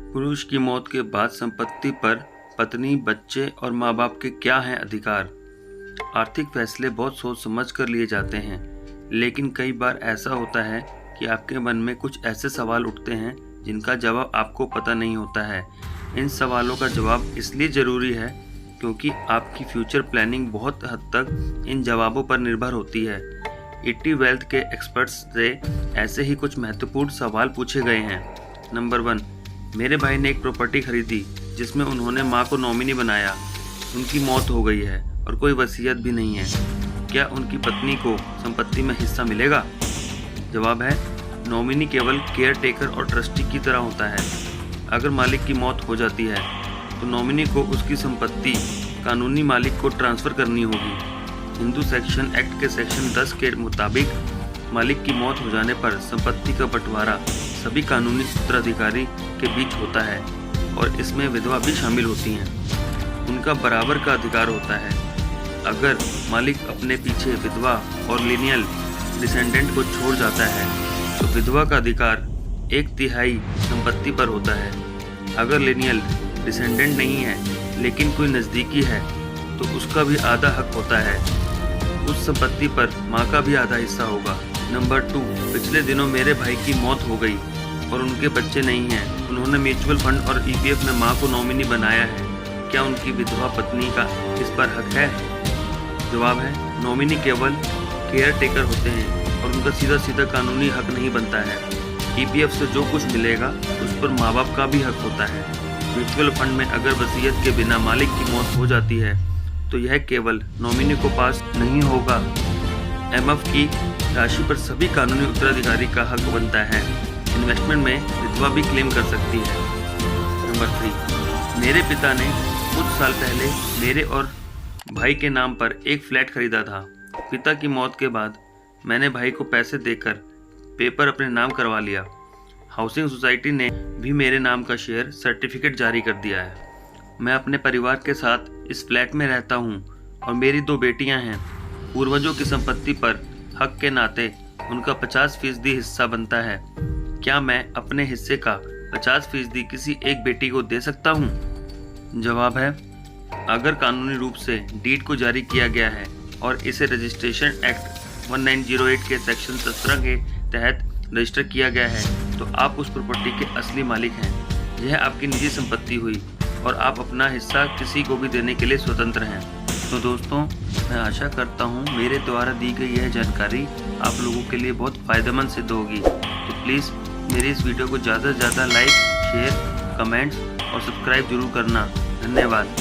पुरुष की मौत के बाद संपत्ति पर पत्नी, बच्चे और माँ बाप के क्या हैं अधिकार। आर्थिक फैसले बहुत सोच समझ कर लिए जाते हैं, लेकिन कई बार ऐसा होता है कि आपके मन में कुछ ऐसे सवाल उठते हैं जिनका जवाब आपको पता नहीं होता है। इन सवालों का जवाब इसलिए ज़रूरी है क्योंकि आपकी फ्यूचर प्लानिंग बहुत हद तक इन जवाबों पर निर्भर होती है। ईटी वेल्थ के एक्सपर्ट्स से ऐसे ही कुछ महत्वपूर्ण सवाल पूछे गए हैं। नंबर 1, मेरे भाई ने एक प्रॉपर्टी खरीदी जिसमें उन्होंने माँ को नॉमिनी बनाया। उनकी मौत हो गई है और कोई वसीयत भी नहीं है। क्या उनकी पत्नी को संपत्ति में हिस्सा मिलेगा? जवाब है, नॉमिनी केवल केयर टेकर और ट्रस्टी की तरह होता है। अगर मालिक की मौत हो जाती है तो नॉमिनी को उसकी संपत्ति कानूनी मालिक को ट्रांसफ़र करनी होगी। हिंदू सेक्शन एक्ट के सेक्शन 10 के मुताबिक मालिक की मौत हो जाने पर संपत्ति का बंटवारा सभी कानूनी उत्तराधिकारी के बीच होता है और इसमें विधवा भी शामिल होती हैं। उनका बराबर का अधिकार होता है। अगर मालिक अपने पीछे विधवा और लीनियल डिसेंडेंट को छोड़ जाता है तो विधवा का अधिकार 1/3 संपत्ति पर होता है। अगर लीनियल डिसेंडेंट नहीं है लेकिन कोई नज़दीकी है तो उसका भी आधा हक होता है। उस संपत्ति पर माँ का भी आधा हिस्सा होगा। नंबर 2, पिछले दिनों मेरे भाई की मौत हो गई और उनके बच्चे नहीं हैं। उन्होंने म्यूचुअल फंड और ईपीएफ में माँ को नॉमिनी बनाया है। क्या उनकी विधवा पत्नी का इस पर हक है? जवाब है, नॉमिनी केवल केयर टेकर होते हैं और उनका सीधा सीधा कानूनी हक नहीं बनता है। ईपीएफ से जो कुछ मिलेगा उस पर माँ बाप का भी हक होता है। म्यूचुअल फंड में अगर वसीयत के बिना मालिक की मौत हो जाती है तो यह केवल नॉमिनी को पास नहीं होगा। एमएफ की राशि पर सभी कानूनी उत्तराधिकारी का हक बनता है। इन्वेस्टमेंट में विधवा भी क्लेम कर सकती है। नंबर 3, मेरे पिता ने कुछ साल पहले मेरे और भाई के नाम पर एक फ्लैट खरीदा था। पिता की मौत के बाद मैंने भाई को पैसे देकर पेपर अपने नाम करवा लिया। हाउसिंग सोसाइटी ने भी मेरे नाम का शेयर सर्टिफिकेट जारी कर दिया है। मैं अपने परिवार के साथ इस फ्लैट में रहता हूँ और मेरी 2 बेटियाँ हैं। पूर्वजों की संपत्ति पर हक के नाते उनका 50% हिस्सा बनता है। क्या मैं अपने हिस्से का 50% किसी एक बेटी को दे सकता हूँ? जवाब है, अगर कानूनी रूप से डीड को जारी किया गया है और इसे रजिस्ट्रेशन एक्ट 1908 के सेक्शन 17 के तहत रजिस्टर किया गया है तो आप उस प्रॉपर्टी के असली मालिक हैं। यह आपकी निजी संपत्ति हुई और आप अपना हिस्सा किसी को भी देने के लिए स्वतंत्र हैं। तो दोस्तों, मैं आशा करता हूँ मेरे द्वारा दी गई यह जानकारी आप लोगों के लिए बहुत फ़ायदेमंद सिद्ध होगी। तो प्लीज़ मेरी इस वीडियो को ज़्यादा से ज़्यादा लाइक, शेयर, कमेंट्स और सब्सक्राइब जरूर करना। धन्यवाद।